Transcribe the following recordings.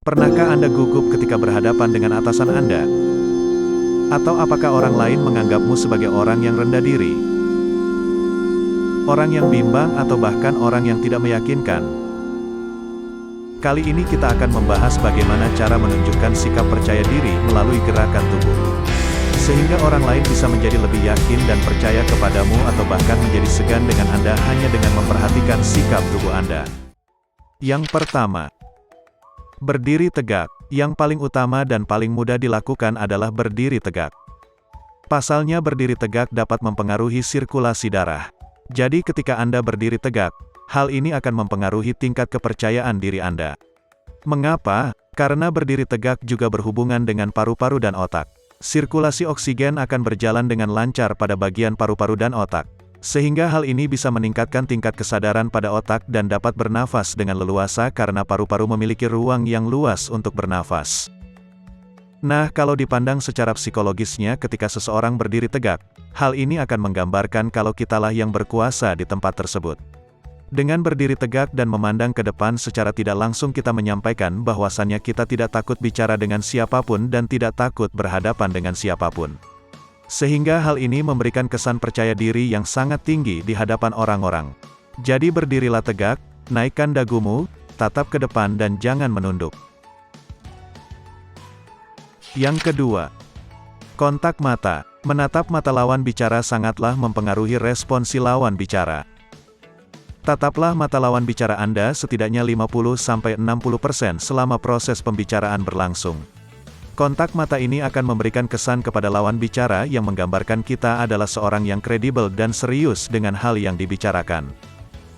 Pernahkah Anda gugup ketika berhadapan dengan atasan Anda? Atau apakah orang lain menganggapmu sebagai orang yang rendah diri? Orang yang bimbang atau bahkan orang yang tidak meyakinkan? Kali ini kita akan membahas bagaimana cara menunjukkan sikap percaya diri melalui gerakan tubuh. Sehingga orang lain bisa menjadi lebih yakin dan percaya kepadamu atau bahkan menjadi segan dengan Anda hanya dengan memperhatikan sikap tubuh Anda. Yang pertama, berdiri tegak. Yang paling utama dan paling mudah dilakukan adalah berdiri tegak. Pasalnya berdiri tegak dapat mempengaruhi sirkulasi darah. Jadi ketika Anda berdiri tegak, hal ini akan mempengaruhi tingkat kepercayaan diri Anda. Mengapa? Karena berdiri tegak juga berhubungan dengan paru-paru dan otak. Sirkulasi oksigen akan berjalan dengan lancar pada bagian paru-paru dan otak. Sehingga hal ini bisa meningkatkan tingkat kesadaran pada otak dan dapat bernafas dengan leluasa karena paru-paru memiliki ruang yang luas untuk bernafas. Nah, kalau dipandang secara psikologisnya ketika seseorang berdiri tegak, hal ini akan menggambarkan kalau kitalah yang berkuasa di tempat tersebut. Dengan berdiri tegak dan memandang ke depan secara tidak langsung kita menyampaikan bahwasannya kita tidak takut bicara dengan siapapun dan tidak takut berhadapan dengan siapapun. Sehingga hal ini memberikan kesan percaya diri yang sangat tinggi di hadapan orang-orang. Jadi berdirilah tegak, naikkan dagumu, tatap ke depan dan jangan menunduk. Yang kedua, kontak mata. Menatap mata lawan bicara sangatlah mempengaruhi respon si lawan bicara. Tataplah mata lawan bicara Anda setidaknya 50-60% selama proses pembicaraan berlangsung. Kontak mata ini akan memberikan kesan kepada lawan bicara yang menggambarkan kita adalah seorang yang kredibel dan serius dengan hal yang dibicarakan.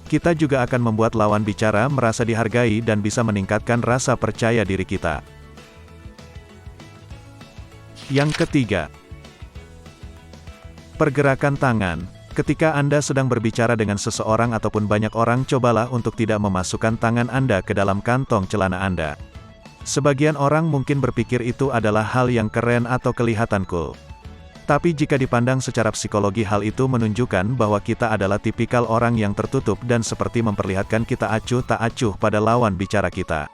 Kita juga akan membuat lawan bicara merasa dihargai dan bisa meningkatkan rasa percaya diri kita. Yang ketiga, pergerakan tangan. Ketika Anda sedang berbicara dengan seseorang ataupun banyak orang, cobalah untuk tidak memasukkan tangan Anda ke dalam kantong celana Anda. Sebagian orang mungkin berpikir itu adalah hal yang keren atau kelihatan cool. Tapi jika dipandang secara psikologi, hal itu menunjukkan bahwa kita adalah tipikal orang yang tertutup dan seperti memperlihatkan kita acuh tak acuh pada lawan bicara kita.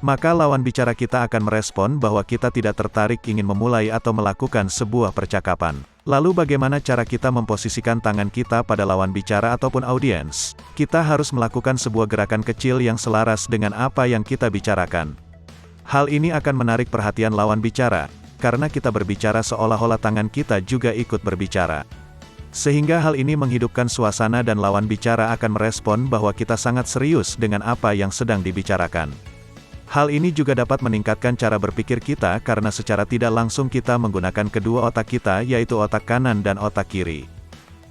Maka lawan bicara kita akan merespon bahwa kita tidak tertarik ingin memulai atau melakukan sebuah percakapan. Lalu bagaimana cara kita memposisikan tangan kita pada lawan bicara ataupun audiens? Kita harus melakukan sebuah gerakan kecil yang selaras dengan apa yang kita bicarakan. Hal ini akan menarik perhatian lawan bicara, karena kita berbicara seolah-olah tangan kita juga ikut berbicara. Sehingga hal ini menghidupkan suasana dan lawan bicara akan merespon bahwa kita sangat serius dengan apa yang sedang dibicarakan. Hal ini juga dapat meningkatkan cara berpikir kita karena secara tidak langsung kita menggunakan kedua otak kita, yaitu otak kanan dan otak kiri.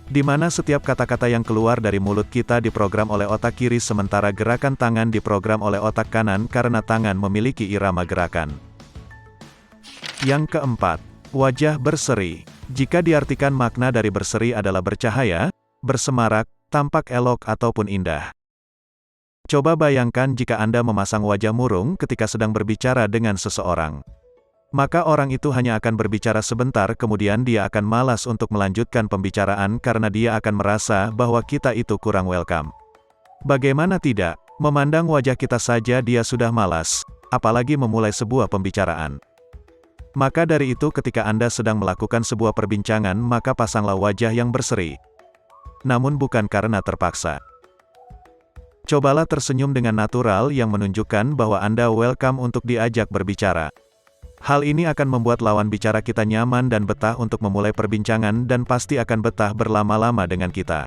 Di mana setiap kata-kata yang keluar dari mulut kita diprogram oleh otak kiri sementara gerakan tangan diprogram oleh otak kanan karena tangan memiliki irama gerakan. Yang keempat, wajah berseri. Jika diartikan makna dari berseri adalah bercahaya, bersemarak, tampak elok ataupun indah. Coba bayangkan jika Anda memasang wajah murung ketika sedang berbicara dengan seseorang. Maka orang itu hanya akan berbicara sebentar kemudian dia akan malas untuk melanjutkan pembicaraan karena dia akan merasa bahwa kita itu kurang welcome. Bagaimana tidak, memandang wajah kita saja dia sudah malas, apalagi memulai sebuah pembicaraan. Maka dari itu ketika Anda sedang melakukan sebuah perbincangan maka pasanglah wajah yang berseri. Namun bukan karena terpaksa. Cobalah tersenyum dengan natural yang menunjukkan bahwa Anda welcome untuk diajak berbicara. Hal ini akan membuat lawan bicara kita nyaman dan betah untuk memulai perbincangan dan pasti akan betah berlama-lama dengan kita.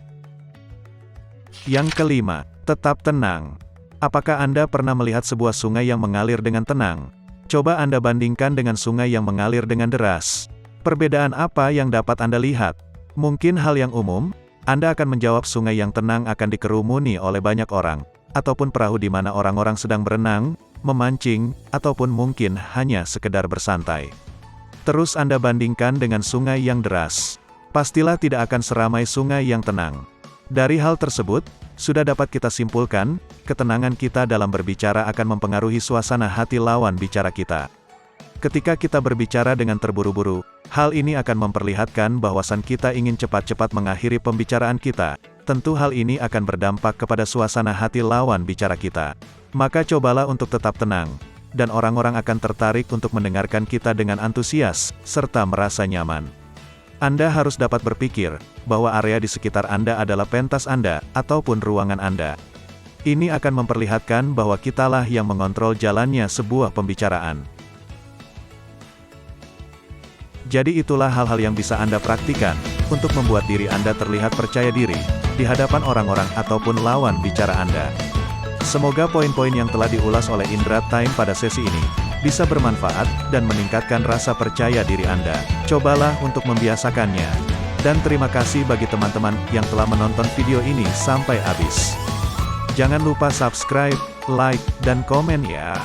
Yang kelima, tetap tenang. Apakah Anda pernah melihat sebuah sungai yang mengalir dengan tenang? Coba Anda bandingkan dengan sungai yang mengalir dengan deras. Perbedaan apa yang dapat Anda lihat? Mungkin hal yang umum, Anda akan menjawab sungai yang tenang akan dikerumuni oleh banyak orang, ataupun perahu di mana orang-orang sedang berenang, memancing, ataupun mungkin hanya sekedar bersantai. Terus Anda bandingkan dengan sungai yang deras. Pastilah tidak akan seramai sungai yang tenang. Dari hal tersebut, sudah dapat kita simpulkan, ketenangan kita dalam berbicara akan mempengaruhi suasana hati lawan bicara kita. Ketika kita berbicara dengan terburu-buru, hal ini akan memperlihatkan bahwasan kita ingin cepat-cepat mengakhiri pembicaraan kita. Tentu hal ini akan berdampak kepada suasana hati lawan bicara kita. Maka cobalah untuk tetap tenang. dan orang-orang akan tertarik untuk mendengarkan kita dengan antusias, serta merasa nyaman. Anda harus dapat berpikir, bahwa area di sekitar Anda adalah pentas Anda, ataupun ruangan Anda. Ini akan memperlihatkan bahwa kitalah yang mengontrol jalannya sebuah pembicaraan. Jadi itulah hal-hal yang bisa Anda praktikan, untuk membuat diri Anda terlihat percaya diri, di hadapan orang-orang ataupun lawan bicara Anda. Semoga poin-poin yang telah diulas oleh Indra Time pada sesi ini, bisa bermanfaat, dan meningkatkan rasa percaya diri Anda. Cobalah untuk membiasakannya. Dan terima kasih bagi teman-teman yang telah menonton video ini sampai habis. Jangan lupa subscribe, like, dan komen ya.